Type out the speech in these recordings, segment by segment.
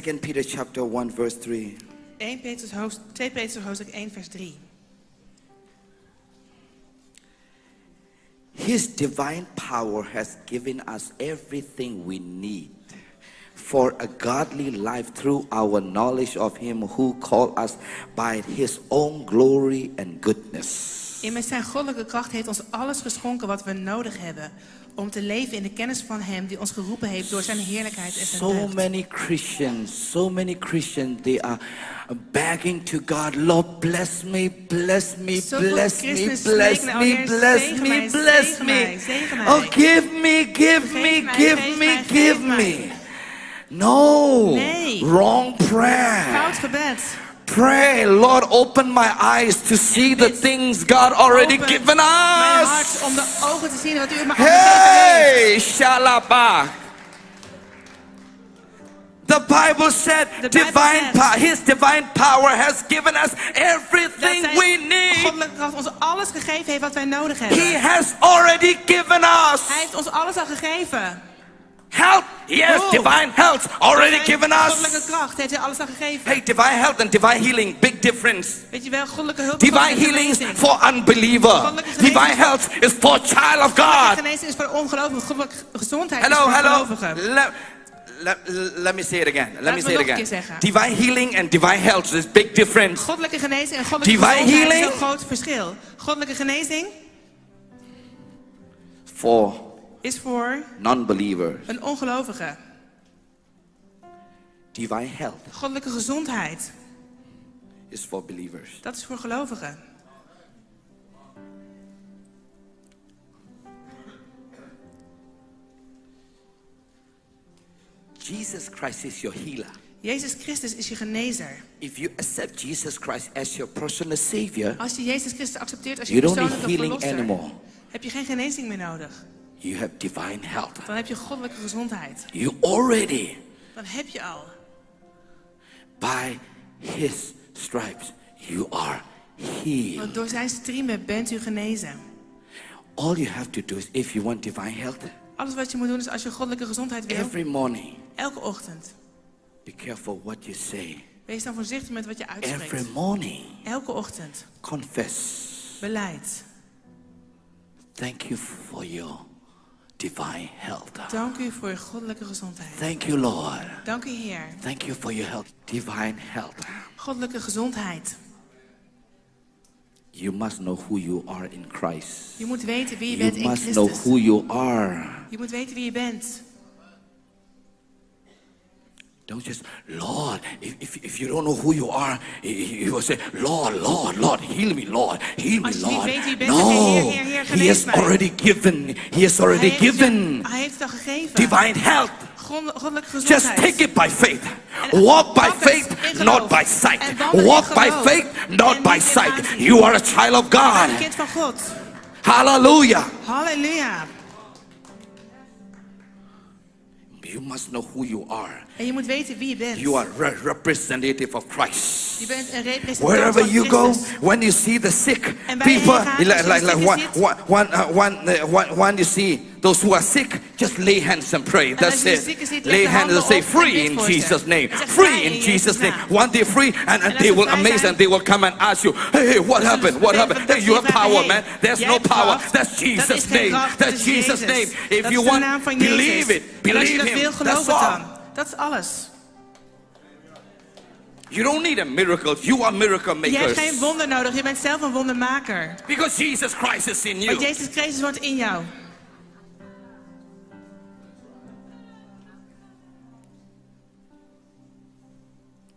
2 Peter chapter 1 verse 3. 2 Petrus hoofdstuk 1 vers 3. His divine power has given us everything we need for a godly life through our knowledge of him who called us by his own glory and goodness. Met zijn goddelijke kracht heeft ons alles geschonken wat we nodig hebben om te leven in de kennis van hem die ons geroepen heeft door zijn heerlijkheid en zijn So deugd. many Christians, they are begging to God, Lord, bless me, bless me, bless me, bless me, bless me, bless me. Oh, give me, give me, give me, give me. No, wrong prayer. Fout gebed. Pray, Lord, open my eyes to see the things God already given Mijn us. hart om de ogen te zien wat u me al gegeven heeft. Hey, shalaba. The Bible said his divine power has given us everything we need. Goddelijke kracht ons alles gegeven heeft wat wij nodig hebben. He has already given us. Hij heeft ons alles al gegeven. Health, yes, divine health already given us. Goddelijke kracht heeft hij alles al gegeven. Hey, divine health and divine healing, big difference. Weet je wel, goddelijke hulp. Divine healing is for unbeliever. Divine health is for child of God. Genezing is voor ongelovigen. Goddelijke gezondheid Hello, is voor hello. gelovigen. Let me say it again. Let me say it again. Zeggen. Divine healing and divine health is big difference. Goddelijke genezing en goddelijke gezondheid is een groot verschil. Goddelijke genezing is voor non-believers. een ongelovige. Divine health Goddelijke gezondheid is for believers. dat is voor gelovigen. Jesus Christ is your healer. Jezus Christus is je genezer. If you accept Jesus Christ as your personal savior, Als je Jezus Christus accepteert als je you don't need persoonlijke healing verlosser, anymore. heb je geen genezing meer nodig. You have divine health. Dan heb je goddelijke gezondheid. You already, Dan heb je al. by his stripes, you are healed. Want door zijn striemen bent u genezen. All you have to do is, if you want divine health, Alles wat je moet doen is als je goddelijke gezondheid wil, every morning, elke ochtend. be careful what you say. Wees dan voorzichtig met wat je uitspreekt. Every morning, Elke ochtend. confess. Beleid. Thank you for your divine health. Dank u voor je goddelijke gezondheid. Thank you, Lord. Dank u, Heer. Thank you for your health, divine health. Goddelijke gezondheid. You must know who you are in Christ. Je moet weten wie je You bent in must know Christus. who you are. Je moet weten wie je bent. Don't just, Lord, if you don't know who you are, you will say, Lord, Lord, Lord, heal me, Lord, heal me, Als je niet Lord. weet wie je bent, dan zeg je, Heer, Heer, Heer, He genees has mij. already given. He has already given Hij heeft het al gegeven. divine health. Goddelijke Just gezondheid. take it by faith. Walk by faith, not by sight. Walk by faith, not by sight. You are a child of Je bent een God. kind van God. Hallelujah. Halleluja. You must know who you are. En je moet weten wie je bent. You are a representative of Christ. Je bent een representant Wherever van you go, Christus. when you see the sick En waar je people, heen gaat, als je de zieken when you see those who are sick, just lay hands and pray. als That's je de it. zieken ziet, leg Lay de hands handen and say, op en free bid in voor ze. Jesus' name. En zeg, Free vrij in in Jesus' Jezus' name. naam. One day free, and als they ze will vrij amaze zijn, and they will come and ask you, hey, what happened? What happened? Hey, you have power, man. There's no power. That's Jesus' name. That's Jesus' name. If you want, believe it. En als je Believe dat wil, Him. geloof That's het all. dan. Dat is alles. You don't need a miracle. You are miracle Je hebt makers. geen wonder nodig. Je bent zelf een wondermaker. Because Jesus Christ is in you. Want Jezus Christus wordt in jou.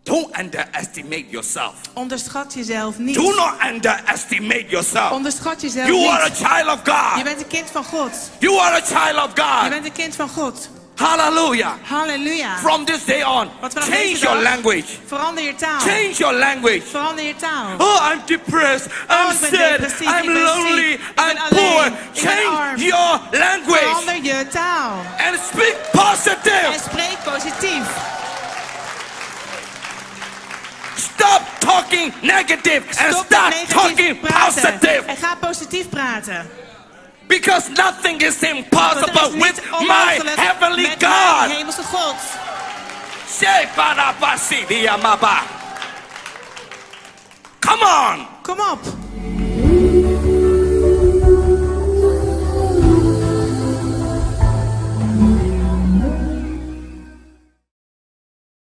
Don't underestimate yourself. Onderschat jezelf niet. Do not underestimate yourself. Onderschat jezelf You niet. are a child of Je God. bent een kind van God. You are a child of Je God. bent een kind van God. Hallelujah. Halleluja. From this day on, Want vanaf change deze your dag language. Verander je taal. Change your language. Verander je taal. Oh, I'm depressed. I'm ik ben sad. depressief, I'm ik ben lonely. ziek, ik ben I'm alleen, poor. ik ben Change arm. your language Verander je taal. and speak positive. En spreek positief. Stop talking negative and Stop met start negatief talking praten. positive. En ga positief praten. Because nothing is Want er impossible is with niets my onmogelijk heavenly met mijn God. hemelse God. Come on. Kom op.